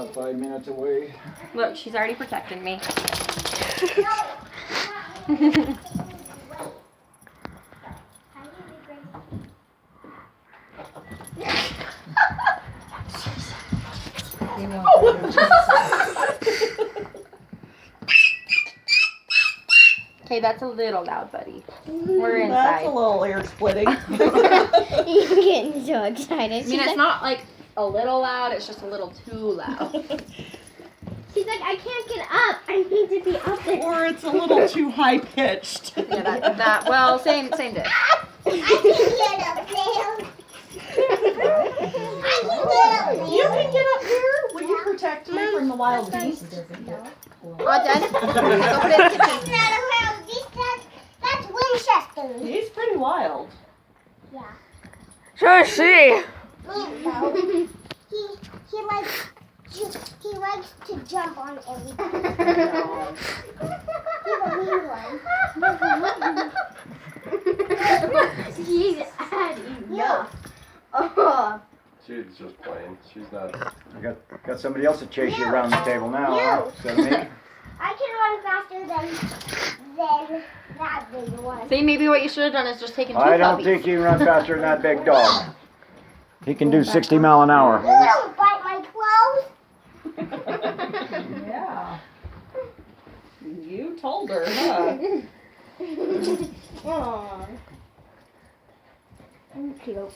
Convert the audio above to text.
about 5 minutes away. Look, she's already protecting me. Okay, that's a little loud, buddy. We're inside. That's a little ear splitting. You're getting so excited. I mean, it's not like a little loud, it's just a little too loud. She's like, I can't get up. I need to be up there. Or it's a little too high pitched. Yeah, well, same dish. I can get up there. You can get up here. Will you protect me from the wild beasts? All done? Okay, go put it in the kitchen. That's Winchester. He's pretty wild. Yeah. Sure, she. No. He likes to jump on everything. He's a mean one. He's adding. Yeah. Oh. She's just playing. She's not. I got somebody else to chase you around the table now. Huh? Instead of me. I can run faster than that big one. See, maybe what you should have done is just taken two I don't puppies. think he can run faster than that big dog. He can do 60 mile an hour. You don't bite my clothes. Yeah. You told her, huh? Aww. Thank you.